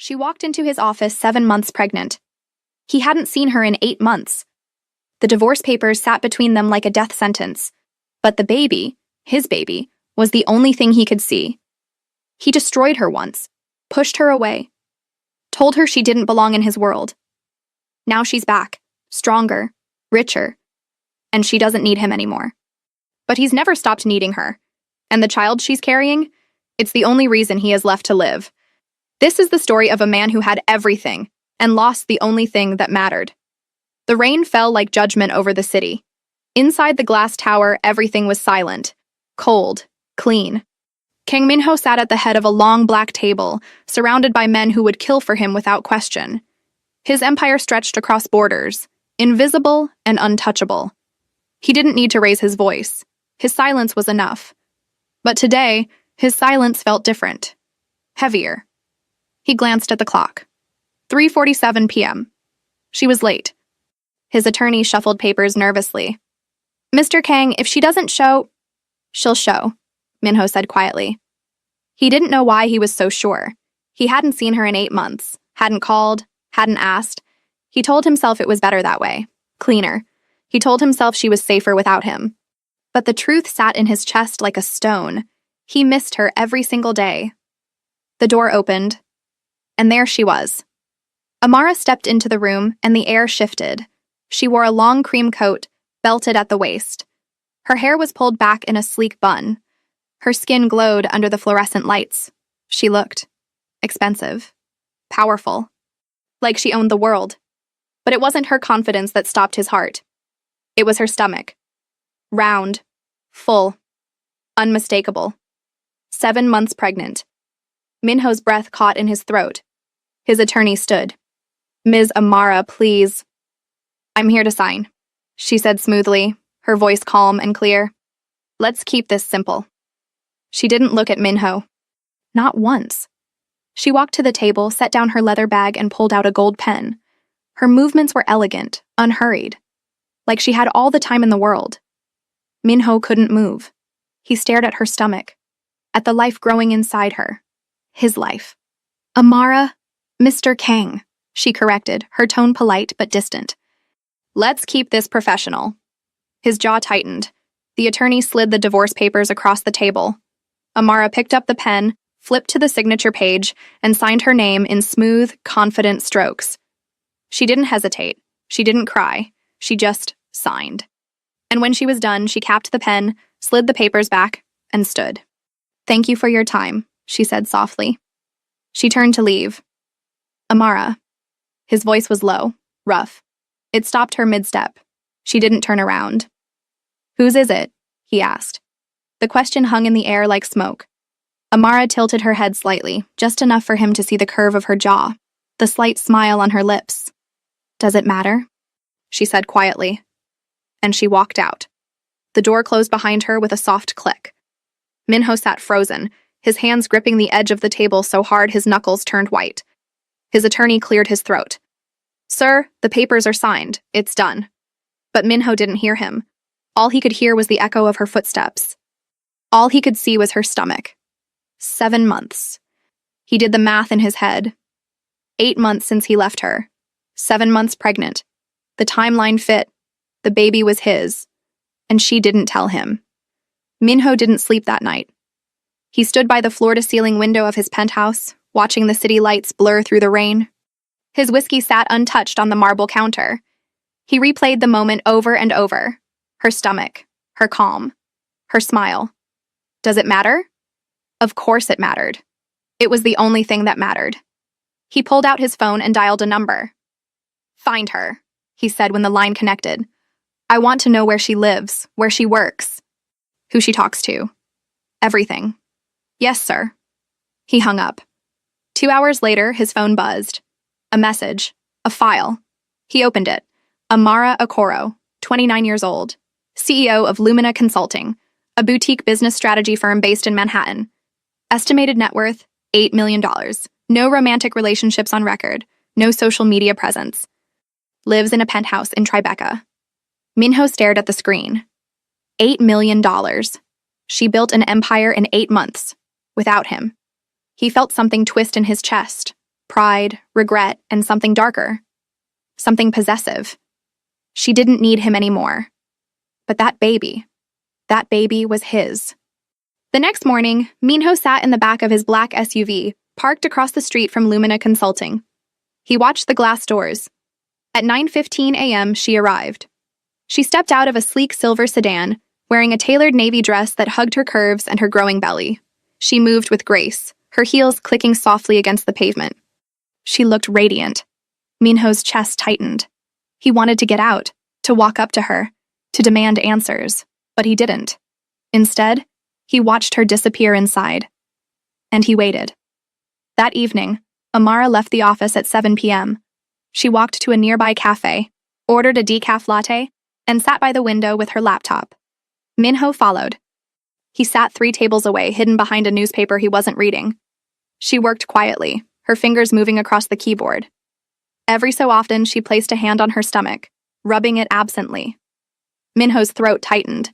She walked into his office 7 months pregnant. He hadn't seen her in 8 months. The divorce papers sat between them like a death sentence. But the baby, his baby, was the only thing he could see. He destroyed her once, pushed her away, told her she didn't belong in his world. Now she's back, stronger, richer, and she doesn't need him anymore. But he's never stopped needing her. And the child she's carrying, it's the only reason he has left to live. This is the story of a man who had everything and lost the only thing that mattered. The rain fell like judgment over the city. Inside the glass tower, everything was silent, cold, clean. Kang Minho sat at the head of a long black table, surrounded by men who would kill for him without question. His empire stretched across borders, invisible and untouchable. He didn't need to raise his voice. His silence was enough. But today, his silence felt different. Heavier. He glanced at the clock. 3:47 p.m. She was late. His attorney shuffled papers nervously. "Mr. Kang, if she doesn't show, she'll show," Minho said quietly. He didn't know why he was so sure. He hadn't seen her in 8 months, hadn't called, hadn't asked. He told himself it was better that way, cleaner. He told himself she was safer without him. But the truth sat in his chest like a stone. He missed her every single day. The door opened, and there she was. Amara stepped into the room, and the air shifted. She wore a long cream coat, belted at the waist. Her hair was pulled back in a sleek bun. Her skin glowed under the fluorescent lights. She looked expensive, powerful, like she owned the world. But it wasn't her confidence that stopped his heart. It was her stomach. Round, full, unmistakable. 7 months pregnant. Minho's breath caught in his throat. His attorney stood. "Ms. Amara, please." "I'm here to sign," she said smoothly, her voice calm and clear. "Let's keep this simple." She didn't look at Minho. Not once. She walked to the table, set down her leather bag, and pulled out a gold pen. Her movements were elegant, unhurried, like she had all the time in the world. Minho couldn't move. He stared at her stomach, at the life growing inside her. His life. "Amara, Mr. Kang," she corrected, her tone polite but distant. "Let's keep this professional." His jaw tightened. The attorney slid the divorce papers across the table. Amara picked up the pen, flipped to the signature page, and signed her name in smooth, confident strokes. She didn't hesitate. She didn't cry. She just signed. And when she was done, she capped the pen, slid the papers back, and stood. "Thank you for your time," she said softly. She turned to leave. "Amara." His voice was low, rough. It stopped her mid-step. She didn't turn around. "Whose is it?" he asked. The question hung in the air like smoke. Amara tilted her head slightly, just enough for him to see the curve of her jaw, the slight smile on her lips. "Does it matter?" she said quietly. And she walked out. The door closed behind her with a soft click. Minho sat frozen, his hands gripping the edge of the table so hard his knuckles turned white. His attorney cleared his throat. "Sir, the papers are signed. It's done." But Minho didn't hear him. All he could hear was the echo of her footsteps. All he could see was her stomach. 7 months. He did the math in his head. 8 months since he left her. 7 months pregnant. The timeline fit. The baby was his. And she didn't tell him. Minho didn't sleep that night. He stood by the floor-to-ceiling window of his penthouse, watching the city lights blur through the rain. His whiskey sat untouched on the marble counter. He replayed the moment over and over. Her stomach, her calm, her smile. Does it matter? Of course it mattered. It was the only thing that mattered. He pulled out his phone and dialed a number. "Find her," he said when the line connected. "I want to know where she lives, where she works, who she talks to. Everything." "Yes, sir." He hung up. 2 hours later, his phone buzzed. A message. A file. He opened it. Amara Okoro, 29 years old. CEO of Lumina Consulting, a boutique business strategy firm based in Manhattan. Estimated net worth, $8 million. No romantic relationships on record. No social media presence. Lives in a penthouse in Tribeca. Minho stared at the screen. $8 million. She built an empire in 8 months. Without him. He felt something twist in his chest. pride, regret, and something darker. Something possessive. She didn't need him anymore. But that baby was his. The next morning, Minho sat in the back of his black SUV, parked across the street from Lumina Consulting. He watched the glass doors. At 9:15 a.m., she arrived. She stepped out of a sleek silver sedan, wearing a tailored navy dress that hugged her curves and her growing belly. She moved with grace, her heels clicking softly against the pavement. She looked radiant. Minho's chest tightened. He wanted to get out, to walk up to her, to demand answers, but he didn't. Instead, he watched her disappear inside. And he waited. That evening, Amara left the office at 7 p.m. She walked to a nearby cafe, ordered a decaf latte, and sat by the window with her laptop. Minho followed. He sat 3 tables away, hidden behind a newspaper he wasn't reading. She worked quietly, her fingers moving across the keyboard. Every so often, she placed a hand on her stomach, rubbing it absently. Minho's throat tightened.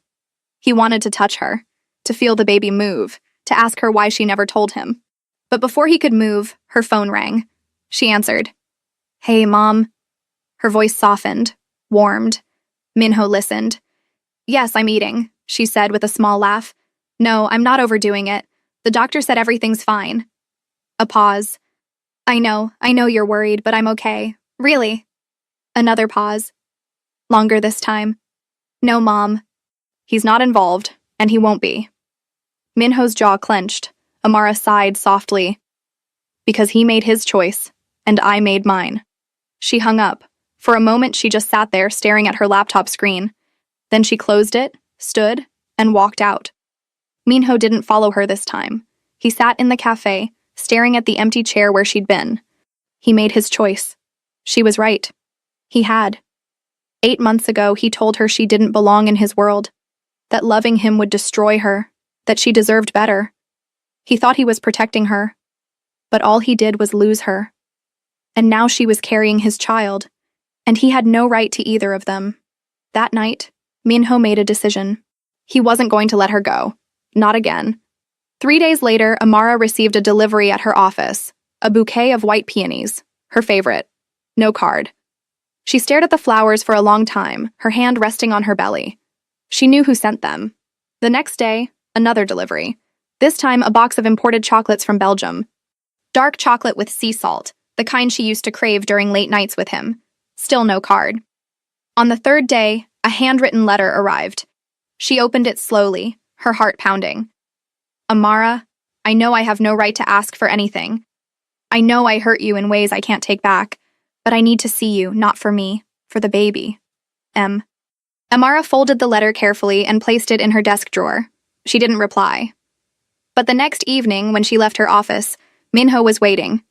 He wanted to touch her, to feel the baby move, to ask her why she never told him. But before he could move, her phone rang. She answered. "Hey, Mom." Her voice softened, warmed. Minho listened. "Yes, I'm eating," she said with a small laugh. "No, I'm not overdoing it. The doctor said everything's fine." A pause. I know you're worried, but I'm okay. Really." Another pause. Longer this time. "No, Mom." "He's not involved, and he won't be." Minho's jaw clenched. Amara sighed softly. "Because he made his choice, and I made mine." She hung up. For a moment, she just sat there staring at her laptop screen. Then she closed it, stood, and walked out. Minho didn't follow her this time. He sat in the cafe, staring at the empty chair where she'd been. He made his choice. She was right. He had. 8 months ago, he told her she didn't belong in his world, that loving him would destroy her, that she deserved better. He thought he was protecting her, but all he did was lose her. And now she was carrying his child, and he had no right to either of them. That night, Minho made a decision. He wasn't going to let her go. Not again. 3 days later, Amara received a delivery at her office, a bouquet of white peonies, her favorite. No card. She stared at the flowers for a long time, her hand resting on her belly. She knew who sent them. The next day, another delivery. This time, a box of imported chocolates from Belgium. Dark chocolate with sea salt, the kind she used to crave during late nights with him. Still no card. On the 3rd day, a handwritten letter arrived. She opened it slowly, her heart pounding. "Amara, I know I have no right to ask for anything. I know I hurt you in ways I can't take back, but I need to see you, not for me, for the baby. M." Amara folded the letter carefully and placed it in her desk drawer. She didn't reply. But the next evening, when she left her office, Minho was waiting.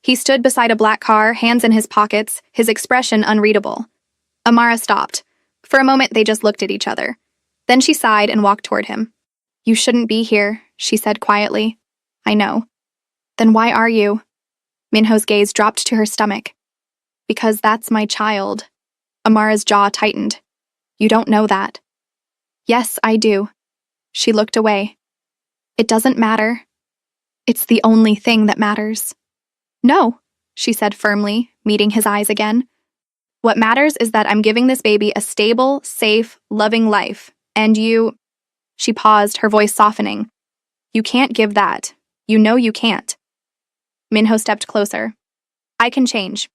He stood beside a black car, hands in his pockets, his expression unreadable. Amara stopped. For a moment, they just looked at each other. Then she sighed and walked toward him. "You shouldn't be here," she said quietly. "I know." "Then why are you?" Minho's gaze dropped to her stomach. "Because that's my child." Amara's jaw tightened. "You don't know that." "Yes, I do." She looked away. "It doesn't matter. It's the only thing that matters." "No," she said firmly, meeting his eyes again. "What matters is that I'm giving this baby a stable, safe, loving life, and you—" She paused, her voice softening. "You can't give that. You know you can't." Minho stepped closer. "I can change."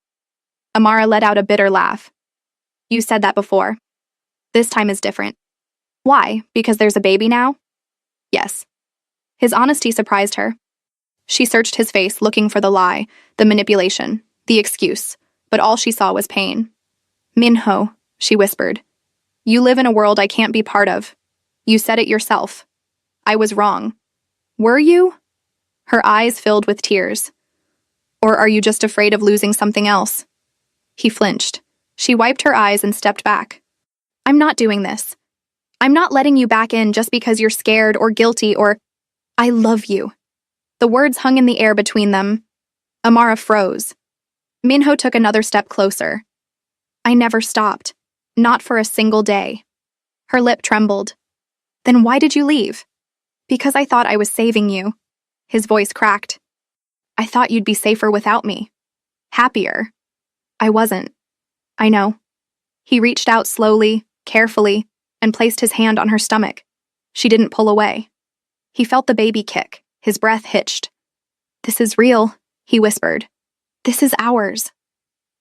Amara let out a bitter laugh. "You said that before. This time is different." "Why? Because there's a baby now?" "Yes." His honesty surprised her. She searched his face, looking for the lie, the manipulation, the excuse, but all she saw was pain. "Minho," she whispered, "you live in a world I can't be part of. You said it yourself. I was wrong. Were you?" Her eyes filled with tears. "Or are you just afraid of losing something else?" He flinched. She wiped her eyes and stepped back. "I'm not doing this. I'm not letting you back in just because you're scared or guilty or— I love you." The words hung in the air between them. Amara froze. Minho took another step closer. "I never stopped. Not for a single day." Her lip trembled. "Then why did you leave?" "Because I thought I was saving you." His voice cracked. I thought you'd be safer without me. Happier. I wasn't. I know. He reached out slowly, carefully, and placed his hand on her stomach. She didn't pull away. He felt the baby kick, his breath hitched. This is real, he whispered. This is ours.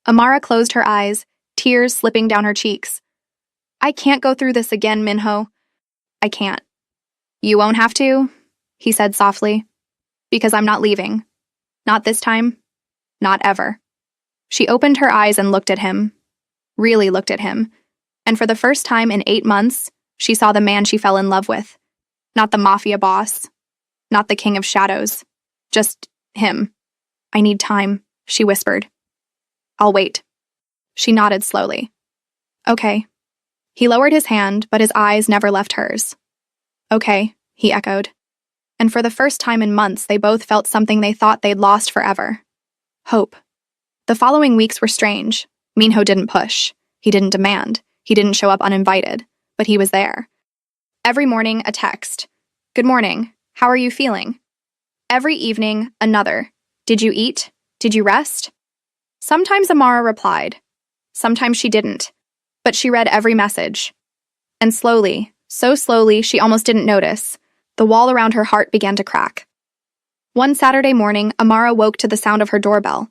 Amara closed her eyes, tears slipping down her cheeks. I can't go through this again, Minho. I can't. You won't have to, he said softly, because I'm not leaving. Not this time. Not ever. She opened her eyes and looked at him. Really looked at him. And for the first time in 8 months, she saw the man she fell in love with. Not the mafia boss. Not the king of shadows. Just him. I need time, she whispered. I'll wait. She nodded slowly. Okay. He lowered his hand, but his eyes never left hers. Okay, he echoed. And for the first time in months, they both felt something they thought they'd lost forever. Hope. The following weeks were strange. Minho didn't push. He didn't demand. He didn't show up uninvited. But he was there. Every morning, a text. Good morning. How are you feeling? Every evening, another. Did you eat? Did you rest? Sometimes Amara replied. Sometimes she didn't. But she read every message. And slowly, so slowly she almost didn't notice, the wall around her heart began to crack. One Saturday morning, Amara woke to the sound of her doorbell.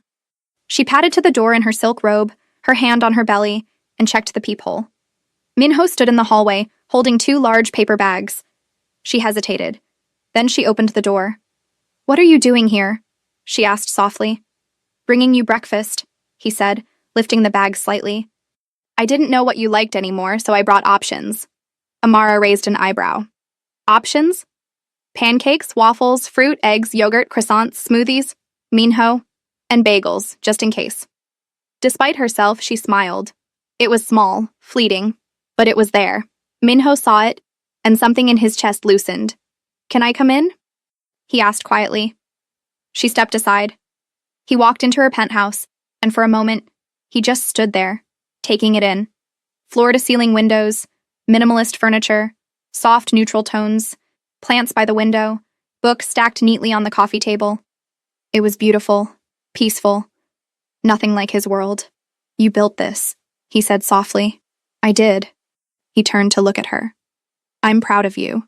She padded to the door in her silk robe, her hand on her belly, and checked the peephole. Minho stood in the hallway, holding 2 large paper bags. She hesitated. Then she opened the door. What are you doing here? She asked softly. Bringing you breakfast, he said, lifting the bag slightly. I didn't know what you liked anymore, so I brought options. Amara raised an eyebrow. Options? Pancakes, waffles, fruit, eggs, yogurt, croissants, smoothies, Minho, and bagels, just in case. Despite herself, she smiled. It was small, fleeting, but it was there. Minho saw it, and something in his chest loosened. Can I come in? He asked quietly. She stepped aside. He walked into her penthouse, and for a moment, he just stood there, taking it in. Floor-to-ceiling windows, minimalist furniture, soft neutral tones, plants by the window, books stacked neatly on the coffee table. It was beautiful, peaceful, nothing like his world. You built this, he said softly. I did. He turned to look at her. I'm proud of you.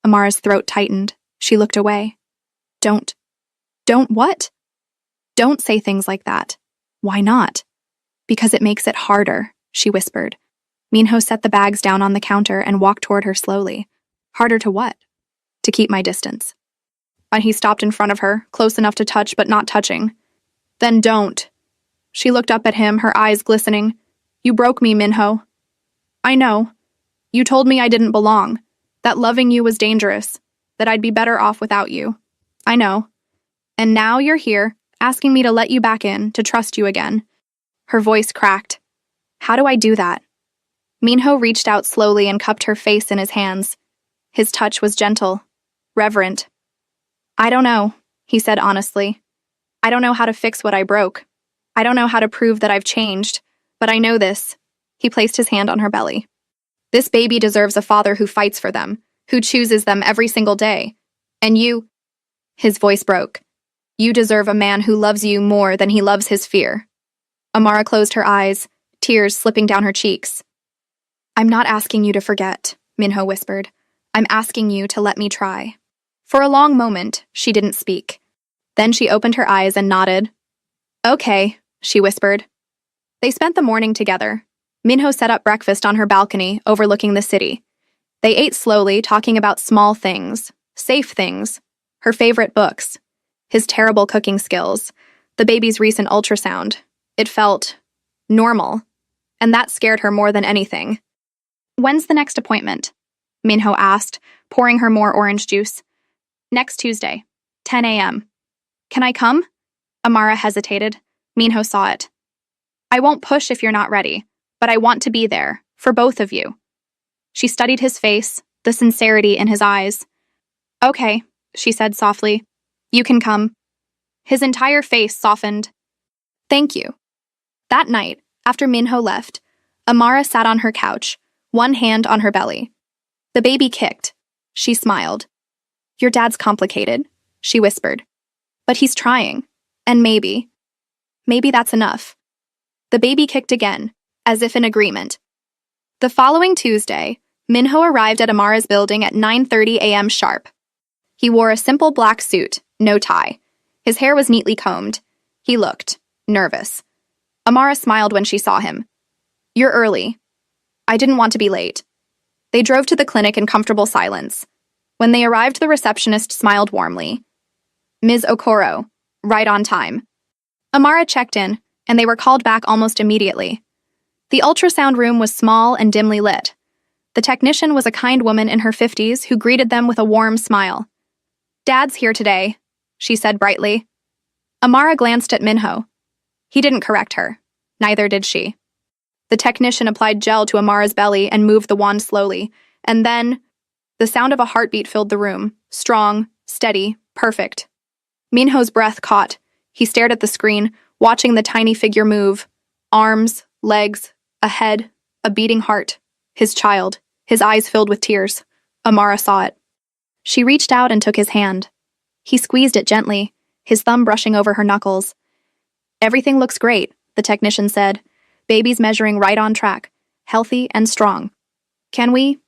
Amara's throat tightened. She looked away. Don't what? Don't say things like that. Why not? Because it makes it harder, she whispered. Minho set the bags down on the counter and walked toward her slowly. Harder to what? To keep my distance. But he stopped in front of her, close enough to touch but not touching. Then don't. She looked up at him, her eyes glistening. You broke me, Minho. I know. You told me I didn't belong, that loving you was dangerous, that I'd be better off without you. I know. And now you're here, asking me to let you back in, to trust you again. Her voice cracked. How do I do that? Minho reached out slowly and cupped her face in his hands. His touch was gentle, reverent. I don't know, he said honestly. I don't know how to fix what I broke. I don't know how to prove that I've changed, but I know this. He placed his hand on her belly. This baby deserves a father who fights for them, who chooses them every single day. And you... His voice broke. You deserve a man who loves you more than he loves his fear. Amara closed her eyes, tears slipping down her cheeks. I'm not asking you to forget, Minho whispered. I'm asking you to let me try. For a long moment, she didn't speak. Then she opened her eyes and nodded. Okay, she whispered. They spent the morning together. Minho set up breakfast on her balcony, overlooking the city. They ate slowly, talking about small things, safe things, her favorite books, his terrible cooking skills, the baby's recent ultrasound. It felt normal, and that scared her more than anything. When's the next appointment? Minho asked, pouring her more orange juice. Next Tuesday, 10 a.m. Can I come? Amara hesitated. Minho saw it. I won't push if you're not ready, but I want to be there, for both of you. She studied his face, the sincerity in his eyes. Okay, she said softly. You can come. His entire face softened. Thank you. That night, after Minho left, Amara sat on her couch, one hand on her belly. The baby kicked. She smiled. Your dad's complicated, she whispered. But he's trying. And maybe that's enough. The baby kicked again, as if in agreement. The following Tuesday, Minho arrived at Amara's building at 9:30 a.m. sharp. He wore a simple black suit, no tie. His hair was neatly combed. He looked nervous. Amara smiled when she saw him. "You're early." "I didn't want to be late." They drove to the clinic in comfortable silence. When they arrived, the receptionist smiled warmly. "Ms. Okoro, right on time." Amara checked in, and they were called back almost immediately. The ultrasound room was small and dimly lit. The technician was a kind woman in her 50s who greeted them with a warm smile. "Dad's here today," she said brightly. Amara glanced at Minho. He didn't correct her. Neither did she. The technician applied gel to Amara's belly and moved the wand slowly, and then the sound of a heartbeat filled the room, strong, steady, perfect. Minho's breath caught. He stared at the screen, watching the tiny figure move. Arms, legs, a head, a beating heart. His child, his eyes filled with tears. Amara saw it. She reached out and took his hand. He squeezed it gently, his thumb brushing over her knuckles. "Everything looks great," the technician said. "Baby's measuring right on track, healthy and strong. Can we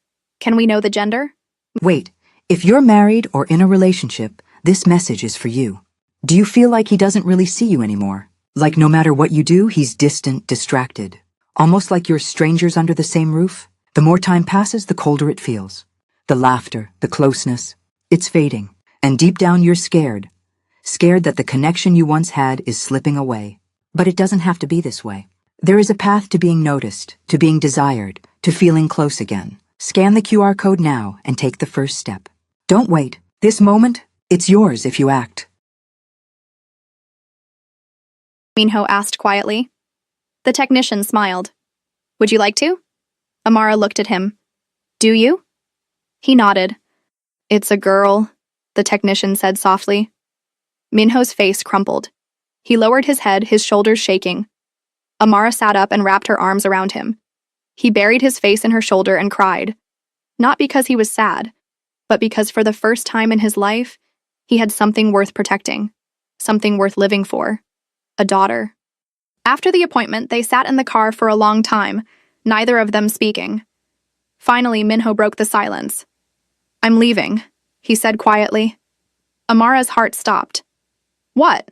know the gender?" Wait, if you're married or in a relationship, this message is for you. Do you feel like he doesn't really see you anymore? Like no matter what you do, he's distant, distracted. Almost like you're strangers under the same roof? The more time passes, the colder it feels. The laughter, the closeness, it's fading. And deep down you're scared. Scared that the connection you once had is slipping away. But it doesn't have to be this way. There is a path to being noticed, to being desired, to feeling close again. Scan the QR code now and take the first step. Don't wait. This moment, it's yours if you act. Minho asked quietly. The technician smiled. "Would you like to?" Amara looked at him. "Do you?" He nodded. "It's a girl," the technician said softly. Minho's face crumpled. He lowered his head, his shoulders shaking. Amara sat up and wrapped her arms around him. He buried his face in her shoulder and cried. Not because he was sad, but because for the first time in his life, he had something worth protecting, something worth living for. A daughter. After the appointment, they sat in the car for a long time, neither of them speaking. Finally, Minho broke the silence. "I'm leaving," he said quietly. Amara's heart stopped. "What?"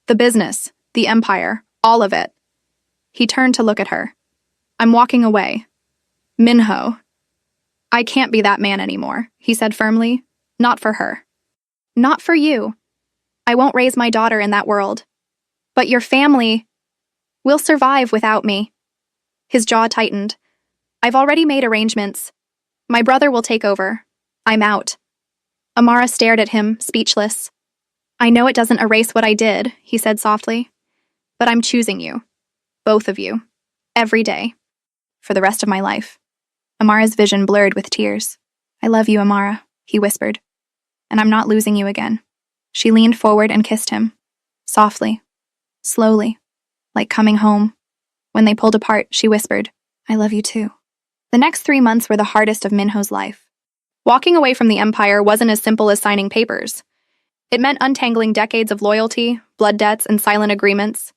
"The business, the empire, all of it." He turned to look at her. "I'm walking away." "Minho." "I can't be that man anymore," he said firmly. "Not for her. Not for you. I won't raise my daughter in that world. But your family will survive without me." His jaw tightened. "I've already made arrangements. My brother will take over. I'm out." Amara stared at him, speechless. "I know it doesn't erase what I did," he said softly. "But I'm choosing you. Both of you. Every day. For the rest of my life." Amara's vision blurred with tears. "I love you, Amara," he whispered. "And I'm not losing you again." She leaned forward and kissed him. Softly. Slowly. Like coming home. When they pulled apart, she whispered, "I love you too." The next 3 months were the hardest of Minho's life. Walking away from the empire wasn't as simple as signing papers. It meant untangling decades of loyalty, blood debts, and silent agreements.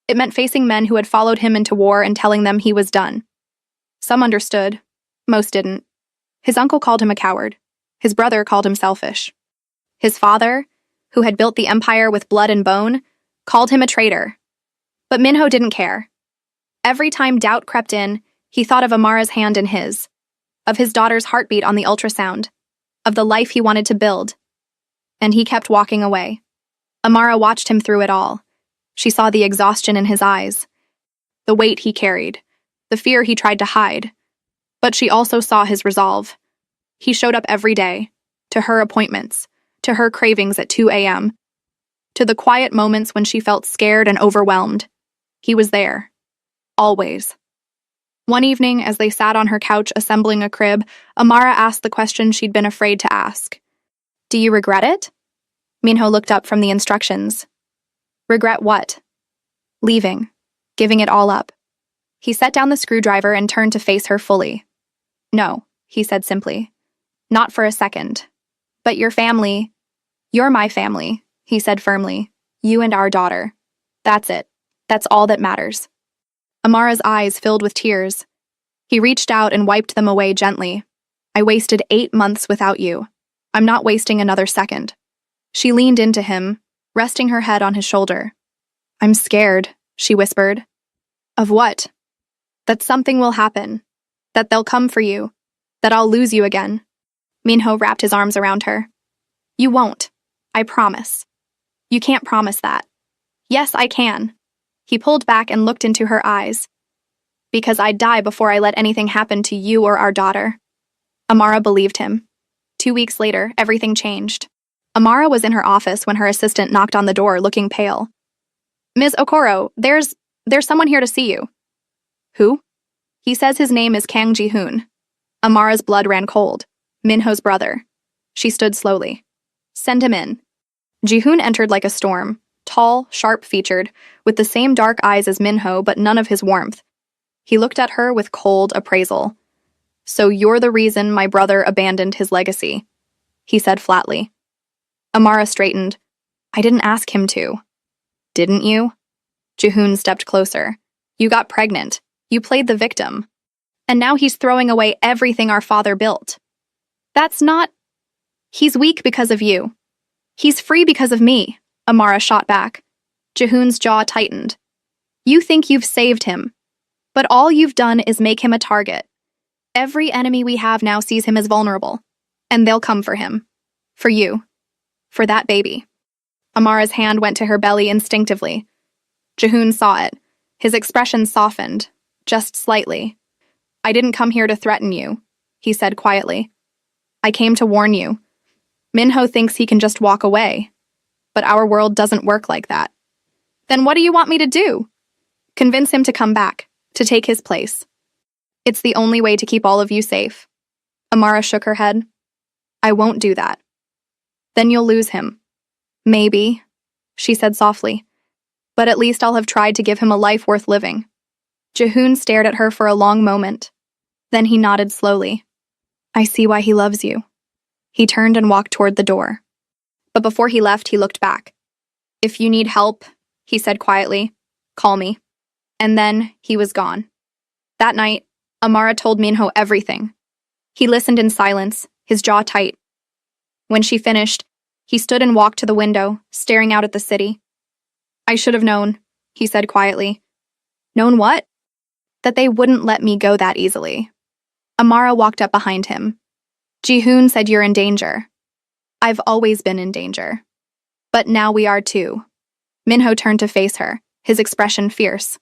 It meant facing men who had followed him into war and telling them he was done. Some understood. Most didn't. His uncle called him a coward. His brother called him selfish. His father, who had built the empire with blood and bone, called him a traitor. But Minho didn't care. Every time doubt crept in, he thought of Amara's hand in his, of his daughter's heartbeat on the ultrasound, of the life he wanted to build. And he kept walking away. Amara watched him through it all. She saw the exhaustion in his eyes, the weight he carried, the fear he tried to hide. But she also saw his resolve. He showed up every day, to her appointments, to her cravings at 2 a.m., to the quiet moments when she felt scared and overwhelmed. He was there. Always. One evening, as they sat on her couch assembling a crib, Amara asked the question she'd been afraid to ask. "Do you regret it?" Minho looked up from the instructions. "Regret what?" "Leaving. Giving it all up." He set down the screwdriver and turned to face her fully. "No," he said simply. "Not for a second. But your family, you're my family. he said firmly. You and our daughter. That's it. That's all that matters. Amara's eyes filled with tears. He reached out and wiped them away gently. I wasted 8 months without you. I'm not wasting another second. She leaned into him, resting her head on his shoulder. I'm scared, she whispered. Of what? That something will happen. That they'll come for you. That I'll lose you again. Minho wrapped his arms around her. You won't. I promise. You can't promise that. Yes, I can. He pulled back and looked into her eyes. Because I'd die before I let anything happen to you or our daughter. Amara believed him. 2 weeks later, everything changed. Amara was in her office when her assistant knocked on the door, looking pale. Ms. Okoro, there's someone here to see you. Who? He says his name is Kang Ji-hoon. Amara's blood ran cold. Minho's brother. She stood slowly. Send him in. Ji-hoon entered like a storm, tall, sharp-featured, with the same dark eyes as Minho but none of his warmth. He looked at her with cold appraisal. So you're the reason my brother abandoned his legacy, he said flatly. Amara straightened. I didn't ask him to. Didn't you? Ji-hoon stepped closer. You got pregnant. You played the victim. And now he's throwing away everything our father built. That's not... He's weak because of you. He's free because of me, Amara shot back. Ji-hoon's jaw tightened. You think you've saved him. But all you've done is make him a target. Every enemy we have now sees him as vulnerable. And they'll come for him. For you. For that baby. Amara's hand went to her belly instinctively. Ji-hoon saw it. His expression softened. Just slightly. I didn't come here to threaten you, he said quietly. I came to warn you. Minho thinks he can just walk away. But our world doesn't work like that. Then what do you want me to do? Convince him to come back, to take his place. It's the only way to keep all of you safe. Amara shook her head. I won't do that. Then you'll lose him. Maybe, she said softly. But at least I'll have tried to give him a life worth living. Ji-hoon stared at her for a long moment. Then he nodded slowly. I see why he loves you. He turned and walked toward the door. But before he left, he looked back. If you need help, he said quietly, call me. And then he was gone. That night, Amara told Minho everything. He listened in silence, his jaw tight. When she finished, he stood and walked to the window, staring out at the city. I should have known, he said quietly. Known what? That they wouldn't let me go that easily. Amara walked up behind him. Ji-hoon said you're in danger. I've always been in danger. But now we are too. Minho turned to face her, his expression fierce.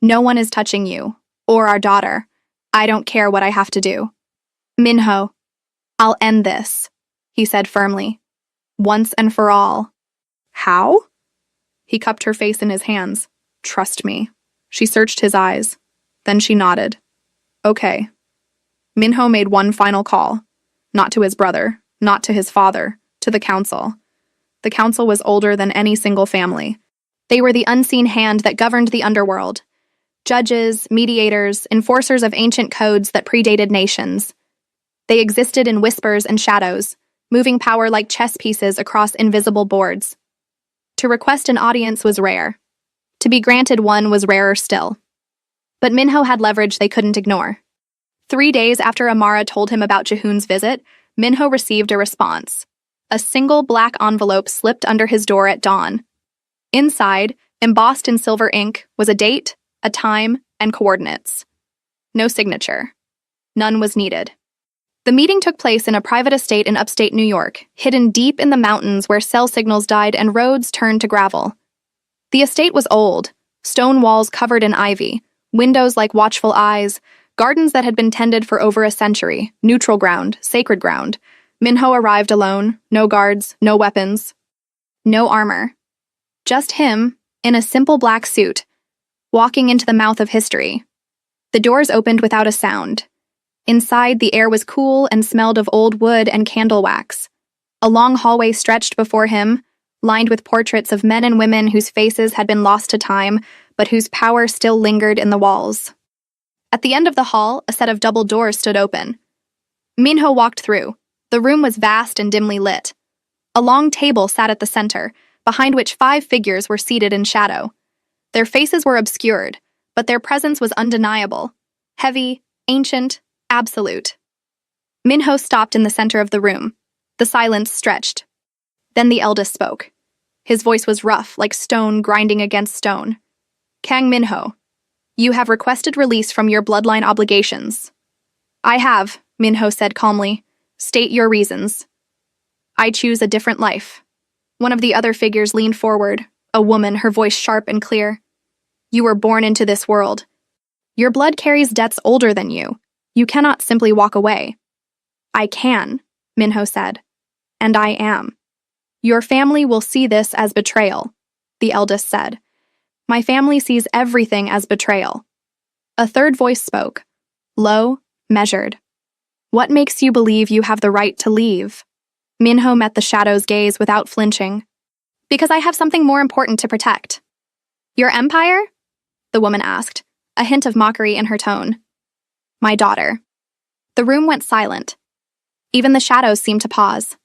No one is touching you, or our daughter. I don't care what I have to do. Minho, I'll end this, he said firmly. Once and for all. How? He cupped her face in his hands. Trust me. She searched his eyes. Then she nodded. Okay. Minho made one final call. Not to his brother, not to his father, to the council. The council was older than any single family. They were the unseen hand that governed the underworld. Judges, mediators, enforcers of ancient codes that predated nations. They existed in whispers and shadows, moving power like chess pieces across invisible boards. To request an audience was rare. To be granted one was rarer still. But Minho had leverage they couldn't ignore. 3 days after Amara told him about Ji-hoon's visit, Minho received a response. A single black envelope slipped under his door at dawn. Inside, embossed in silver ink, was a date, a time, and coordinates. No signature. None was needed. The meeting took place in a private estate in upstate New York, hidden deep in the mountains where cell signals died and roads turned to gravel. The estate was old, stone walls covered in ivy, windows like watchful eyes, gardens that had been tended for over a century, neutral ground, sacred ground. Minho arrived alone, no guards, no weapons, no armor. Just him, in a simple black suit, walking into the mouth of history. The doors opened without a sound. Inside, the air was cool and smelled of old wood and candle wax. A long hallway stretched before him, lined with portraits of men and women whose faces had been lost to time, but whose power still lingered in the walls. At the end of the hall, a set of double doors stood open. Minho walked through. The room was vast and dimly lit. A long table sat at the center, behind which 5 figures were seated in shadow. Their faces were obscured, but their presence was undeniable. Heavy, ancient, absolute. Minho stopped in the center of the room. The silence stretched. Then the eldest spoke. His voice was rough, like stone grinding against stone. Kang Minho, you have requested release from your bloodline obligations. I have, Minho said calmly. State your reasons. I choose a different life. One of the other figures leaned forward, a woman, her voice sharp and clear. You were born into this world. Your blood carries debts older than you. You cannot simply walk away. I can, Minho said. And I am. Your family will see this as betrayal, the eldest said. My family sees everything as betrayal. A third voice spoke, low, measured. What makes you believe you have the right to leave? Minho met the shadow's gaze without flinching. Because I have something more important to protect. Your empire? The woman asked, a hint of mockery in her tone. My daughter. The room went silent. Even the shadows seemed to pause.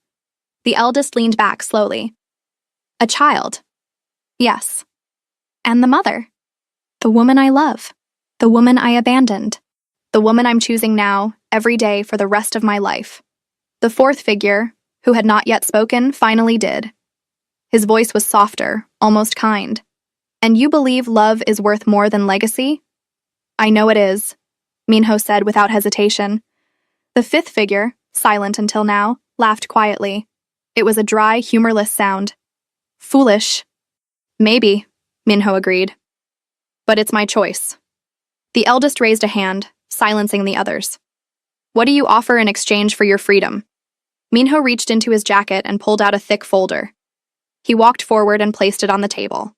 The eldest leaned back slowly. A child. Yes. And the mother. The woman I love. The woman I abandoned. The woman I'm choosing now, every day for the rest of my life. The fourth figure, who had not yet spoken, finally did. His voice was softer, almost kind. And you believe love is worth more than legacy? I know it is, Minho said without hesitation. The fifth figure, silent until now, laughed quietly. It was a dry, humorless sound. Foolish. Maybe, Minho agreed. But it's my choice. The eldest raised a hand, silencing the others. What do you offer in exchange for your freedom? Minho reached into his jacket and pulled out a thick folder. He walked forward and placed it on the table.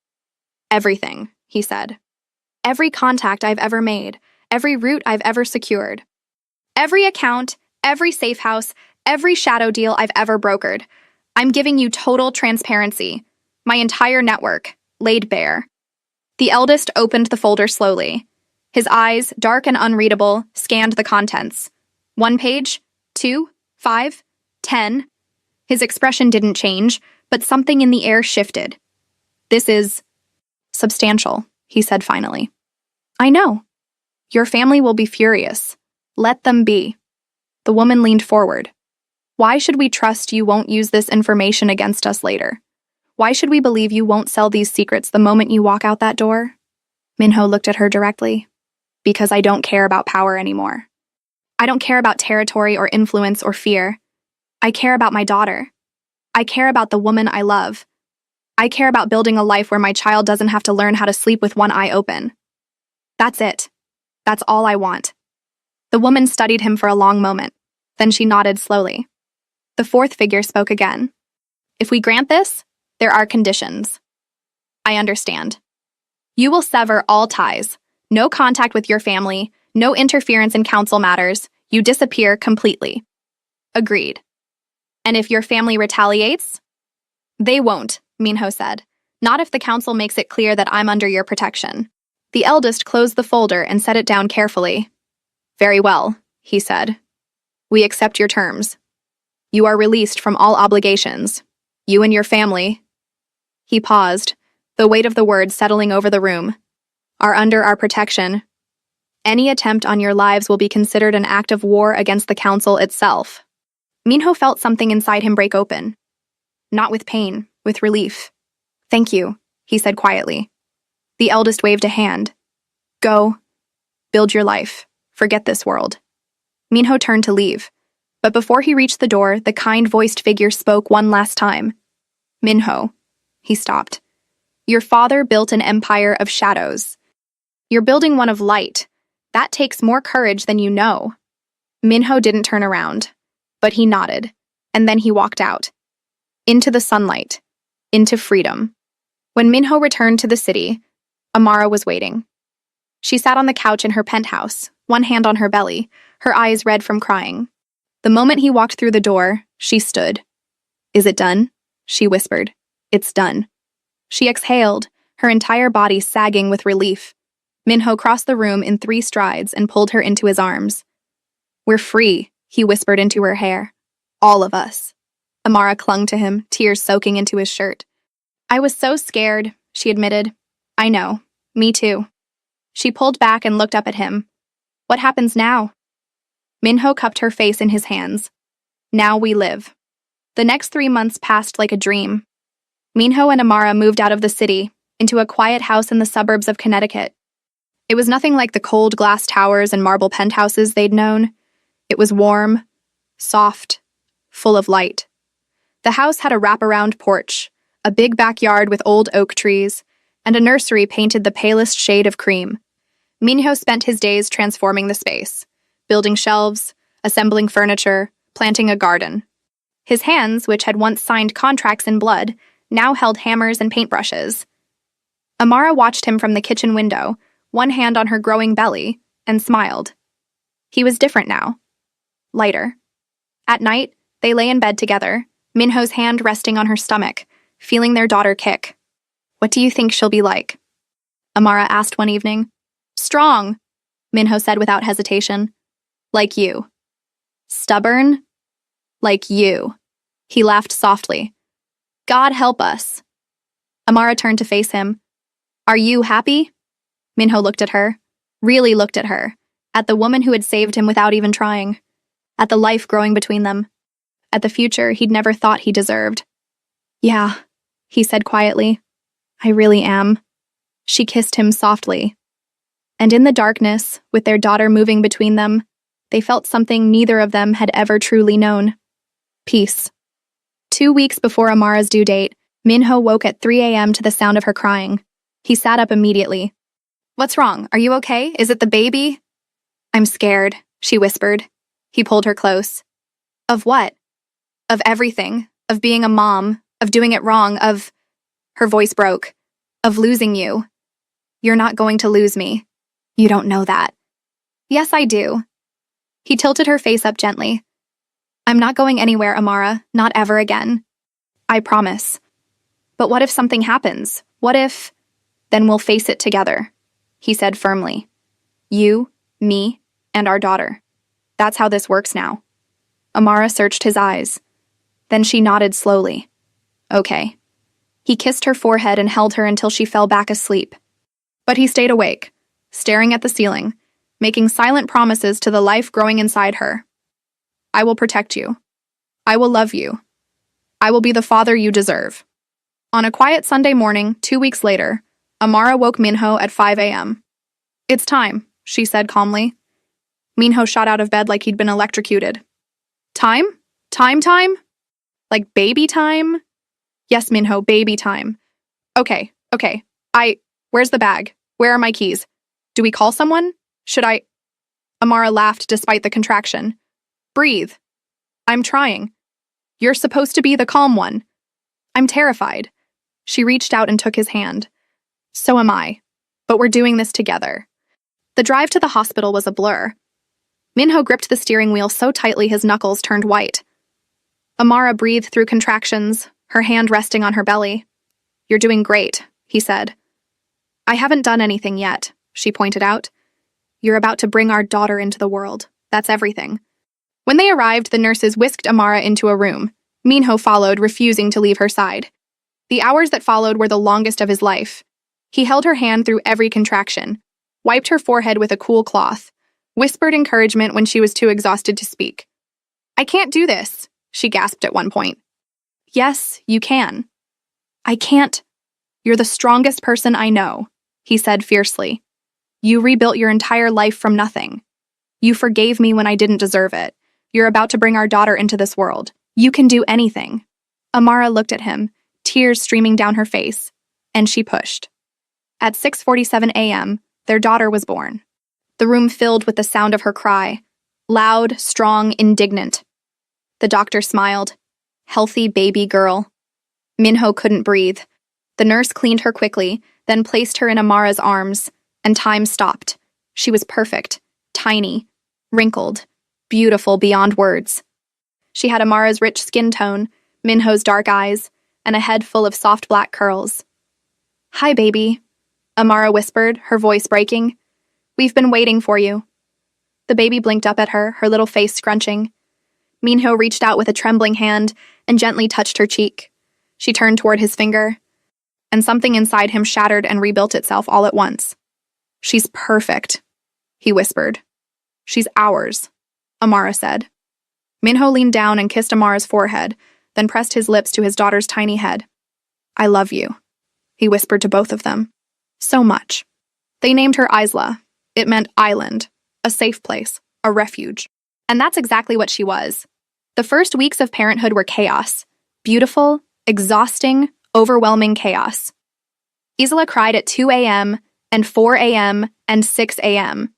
Everything, he said. Every contact I've ever made, every route I've ever secured. Every account, every safe house, every shadow deal I've ever brokered. I'm giving you total transparency. My entire network, laid bare. The eldest opened the folder slowly. His eyes, dark and unreadable, scanned the contents. 1 page, 2, 5, 10. His expression didn't change, but something in the air shifted. This is substantial, he said finally. I know. Your family will be furious. Let them be. The woman leaned forward. Why should we trust you won't use this information against us later? Why should we believe you won't sell these secrets the moment you walk out that door? Minho looked at her directly. Because I don't care about power anymore. I don't care about territory or influence or fear. I care about my daughter. I care about the woman I love. I care about building a life where my child doesn't have to learn how to sleep with one eye open. That's it. That's all I want. The woman studied him for a long moment. Then she nodded slowly. The fourth figure spoke again. If we grant this, there are conditions. I understand. You will sever all ties. No contact with your family, no interference in council matters. You disappear completely. Agreed. And if your family retaliates? They won't, Minho said. Not if the council makes it clear that I'm under your protection. The eldest closed the folder and set it down carefully. Very well, he said. We accept your terms. You are released from all obligations. You and your family. He paused, the weight of the words settling over the room. Are under our protection. Any attempt on your lives will be considered an act of war against the council itself. Minho felt something inside him break open. Not with pain, with relief. Thank you, he said quietly. The eldest waved a hand. Go. Build your life. Forget this world. Minho turned to leave. But before he reached the door, the kind-voiced figure spoke one last time. Minho. He stopped. Your father built an empire of shadows. You're building one of light. That takes more courage than you know. Minho didn't turn around, but he nodded, and then he walked out. Into the sunlight. Into freedom. When Minho returned to the city, Amara was waiting. She sat on the couch in her penthouse, one hand on her belly, her eyes red from crying. The moment he walked through the door, she stood. Is it done? She whispered. It's done. She exhaled, her entire body sagging with relief. Minho crossed the room in 3 strides and pulled her into his arms. We're free, he whispered into her hair. All of us. Amara clung to him, tears soaking into his shirt. I was so scared, she admitted. I know. Me too. She pulled back and looked up at him. What happens now? Minho cupped her face in his hands. Now we live. The next 3 months passed like a dream. Minho and Amara moved out of the city, into a quiet house in the suburbs of Connecticut. It was nothing like the cold glass towers and marble penthouses they'd known. It was warm, soft, full of light. The house had a wraparound porch, a big backyard with old oak trees, and a nursery painted the palest shade of cream. Minho spent his days transforming the space, building shelves, assembling furniture, planting a garden. His hands, which had once signed contracts in blood, now held hammers and paintbrushes. Amara watched him from the kitchen window, one hand on her growing belly, and smiled. He was different now. Lighter. At night, they lay in bed together, Minho's hand resting on her stomach, feeling their daughter kick. What do you think she'll be like? Amara asked one evening. Strong, Minho said without hesitation. Like you. Stubborn? Like you. He laughed softly. God help us. Amara turned to face him. Are you happy? Minho looked at her, really looked at her, at the woman who had saved him without even trying, at the life growing between them, at the future he'd never thought he deserved. Yeah, he said quietly. I really am. She kissed him softly. And in the darkness, with their daughter moving between them, they felt something neither of them had ever truly known. Peace. 2 weeks before Amara's due date, Minho woke at 3 a.m. to the sound of her crying. He sat up immediately. What's wrong? Are you okay? Is it the baby? I'm scared, she whispered. He pulled her close. Of what? Of everything. Of being a mom. Of doing it wrong. Of... Her voice broke. Of losing you. You're not going to lose me. You don't know that. Yes, I do. He tilted her face up gently. I'm not going anywhere, Amara. Not ever again. I promise. But what if something happens? What if... Then we'll face it together, he said firmly. You, me, and our daughter. That's how this works now. Amara searched his eyes. Then she nodded slowly. Okay. He kissed her forehead and held her until she fell back asleep. But he stayed awake, staring at the ceiling, making silent promises to the life growing inside her. I will protect you. I will love you. I will be the father you deserve. On a quiet Sunday morning, 2 weeks later, Amara woke Minho at 5 a.m. It's time, she said calmly. Minho shot out of bed like he'd been electrocuted. Time? Time? Like baby time? Yes, Minho, baby time. Okay. Where's the bag? Where are my keys? Do we call someone? Should I? Amara laughed despite the contraction. Breathe. I'm trying. You're supposed to be the calm one. I'm terrified. She reached out and took his hand. So am I. But we're doing this together. The drive to the hospital was a blur. Minho gripped the steering wheel so tightly his knuckles turned white. Amara breathed through contractions, her hand resting on her belly. You're doing great, he said. I haven't done anything yet, she pointed out. You're about to bring our daughter into the world. That's everything. When they arrived, the nurses whisked Amara into a room. Minho followed, refusing to leave her side. The hours that followed were the longest of his life. He held her hand through every contraction, wiped her forehead with a cool cloth, whispered encouragement when she was too exhausted to speak. I can't do this, she gasped at one point. Yes, you can. I can't. You're the strongest person I know, he said fiercely. You rebuilt your entire life from nothing. You forgave me when I didn't deserve it. You're about to bring our daughter into this world. You can do anything. Amara looked at him, tears streaming down her face, and she pushed. At 6:47 a.m., their daughter was born. The room filled with the sound of her cry, loud, strong, indignant. The doctor smiled. Healthy baby girl. Minho couldn't breathe. The nurse cleaned her quickly, then placed her in Amara's arms, and time stopped. She was perfect, tiny, wrinkled, beautiful beyond words. She had Amara's rich skin tone, Minho's dark eyes, and a head full of soft black curls. Hi, baby, Amara whispered, her voice breaking. We've been waiting for you. The baby blinked up at her, her little face scrunching. Minho reached out with a trembling hand and gently touched her cheek. She turned toward his finger, and something inside him shattered and rebuilt itself all at once. "She's perfect," he whispered. "She's ours," Amara said. Minho leaned down and kissed Amara's forehead, then pressed his lips to his daughter's tiny head. "I love you," he whispered to both of them. "So much." They named her Isla. It meant island, a safe place, a refuge. And that's exactly what she was. The first weeks of parenthood were chaos. Beautiful, exhausting, overwhelming chaos. Isla cried at 2 a.m. and 4 a.m. and 6 a.m.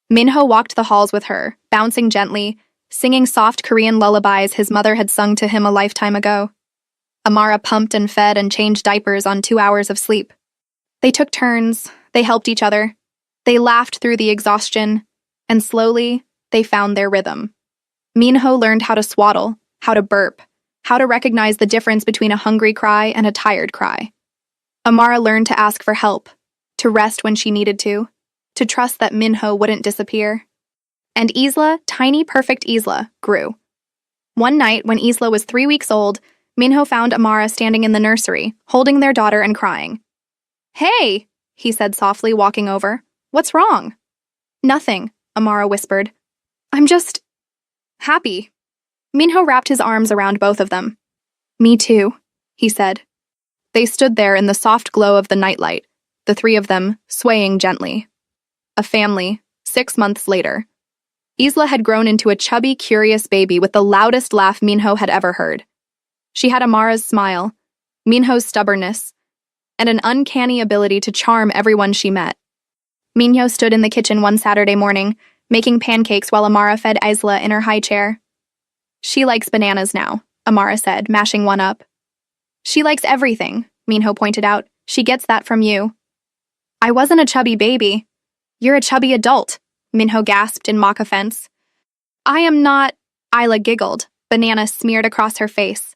Minho walked the halls with her, bouncing gently, singing soft Korean lullabies his mother had sung to him a lifetime ago. Amara pumped and fed and changed diapers on 2 hours of sleep. They took turns, they helped each other, they laughed through the exhaustion, and slowly, they found their rhythm. Minho learned how to swaddle, how to burp, how to recognize the difference between a hungry cry and a tired cry. Amara learned to ask for help, to rest when she needed to trust that Minho wouldn't disappear. And Isla, tiny perfect Isla, grew. One night, when Isla was 3 weeks old, Minho found Amara standing in the nursery, holding their daughter and crying. "Hey," he said softly, walking over. "What's wrong?" "Nothing," Amara whispered. "I'm just happy." Minho wrapped his arms around both of them. "Me too," he said. They stood there in the soft glow of the nightlight, the three of them swaying gently. A family, 6 months later. Isla had grown into a chubby, curious baby with the loudest laugh Minho had ever heard. She had Amara's smile, Minho's stubbornness, and an uncanny ability to charm everyone she met. Minho stood in the kitchen one Saturday morning, making pancakes while Amara fed Isla in her high chair. "She likes bananas now," Amara said, mashing one up. "She likes everything," Minho pointed out. "She gets that from you." "I wasn't a chubby baby." "You're a chubby adult," Minho gasped in mock offense. "I am not," Isla giggled, banana smeared across her face.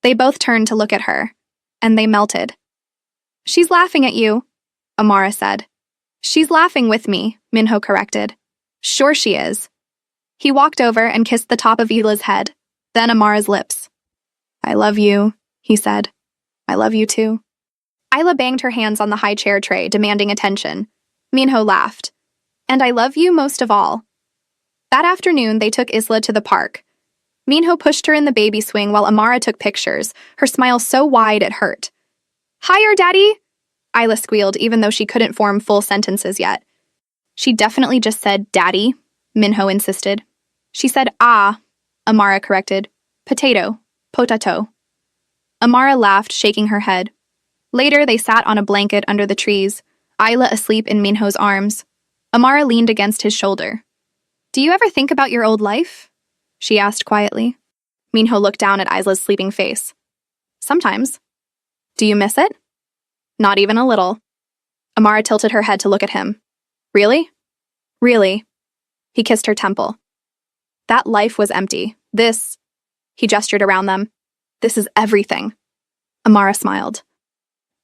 They both turned to look at her, and they melted. "She's laughing at you," Amara said. "She's laughing with me," Minho corrected. "Sure she is." He walked over and kissed the top of Isla's head, then Amara's lips. "I love you," he said. "I love you too." Isla banged her hands on the high chair tray, demanding attention. Minho laughed. "And I love you most of all." That afternoon, they took Isla to the park. Minho pushed her in the baby swing while Amara took pictures, her smile so wide it hurt. "Higher, Daddy!" Isla squealed, even though she couldn't form full sentences yet. "She definitely just said Daddy," Minho insisted. "She said ah," Amara corrected. "Potato. Potato." Amara laughed, shaking her head. Later, they sat on a blanket under the trees, Isla asleep in Minho's arms. Amara leaned against his shoulder. "Do you ever think about your old life?" she asked quietly. Minho looked down at Isla's sleeping face. "Sometimes." "Do you miss it?" "Not even a little." Amara tilted her head to look at him. "Really?" "Really." He kissed her temple. "That life was empty. This," he gestured around them, "this is everything." Amara smiled.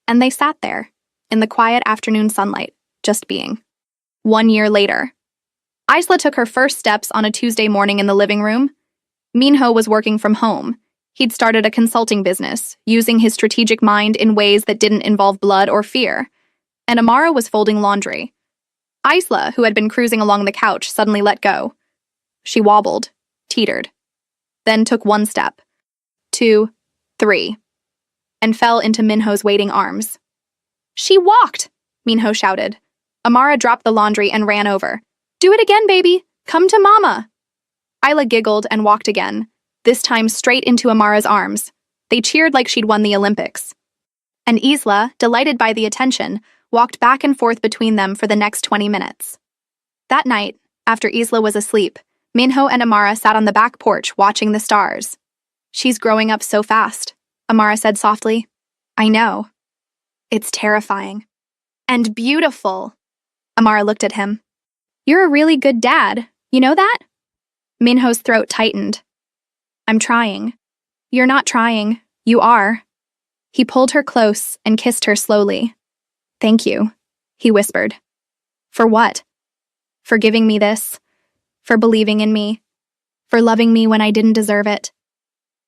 And they sat there, in the quiet afternoon sunlight, just being. 1 year later. Isla took her first steps on a Tuesday morning in the living room. Minho was working from home. He'd started a consulting business, using his strategic mind in ways that didn't involve blood or fear. And Amara was folding laundry. Isla, who had been cruising along the couch, suddenly let go. She wobbled, teetered, then took 1 step, 2, 3, and fell into Minho's waiting arms. "She walked!" Minho shouted. Amara dropped the laundry and ran over. "Do it again, baby! Come to Mama!" Isla giggled and walked again, this time straight into Amara's arms. They cheered like she'd won the Olympics. And Isla, delighted by the attention, walked back and forth between them for the next 20 minutes. That night, after Isla was asleep, Minho and Amara sat on the back porch watching the stars. "She's growing up so fast," Amara said softly. "I know. It's terrifying. And beautiful." Amara looked at him. "You're a really good dad. You know that?" Minho's throat tightened. "I'm trying." "You're not trying. You are." He pulled her close and kissed her slowly. "Thank you," he whispered. "For what?" "For giving me this. For believing in me. For loving me when I didn't deserve it.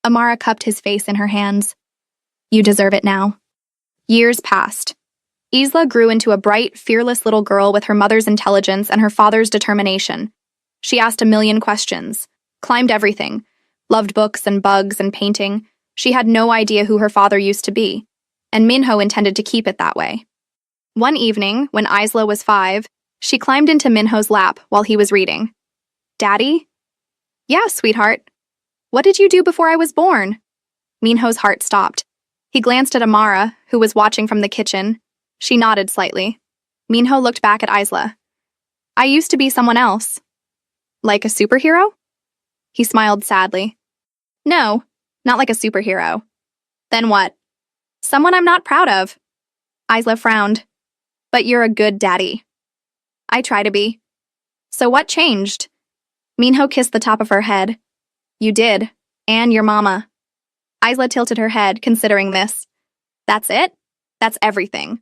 Amara cupped his face in her hands. You deserve it now. Years passed. Isla grew into a bright, fearless little girl with her mother's intelligence and her father's determination. She asked a million questions, climbed everything, loved books and bugs and painting. She had no idea who her father used to be, and Minho intended to keep it that way. One evening, when Isla was 5, she climbed into Minho's lap while he was reading. Daddy? Yeah, sweetheart. What did you do before I was born? Minho's heart stopped. He glanced at Amara, who was watching from the kitchen. She nodded slightly. Minho looked back at Isla. I used to be someone else. Like a superhero? He smiled sadly. No, not like a superhero. Then what? Someone I'm not proud of. Isla frowned. But you're a good daddy. I try to be. So what changed? Minho kissed the top of her head. You did, and your mama. Isla tilted her head, considering this. That's it? That's everything.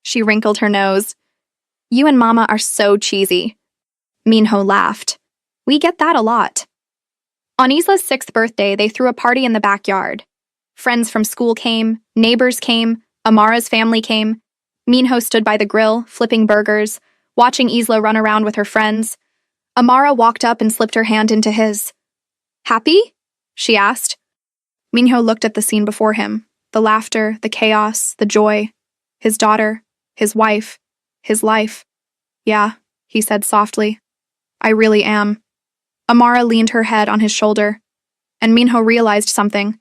She wrinkled her nose. You and Mama are so cheesy. Minho laughed. We get that a lot. On Isla's 6th birthday, they threw a party in the backyard. Friends from school came, neighbors came, Amara's family came. Minho stood by the grill, flipping burgers, watching Isla run around with her friends. Amara walked up and slipped her hand into his. Happy? She asked. Minho looked at the scene before him, the laughter, the chaos, the joy. His daughter, his wife, his life. Yeah, he said softly. I really am. Amara leaned her head on his shoulder, and Minho realized something.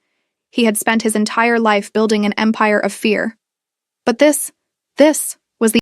He had spent his entire life building an empire of fear. But this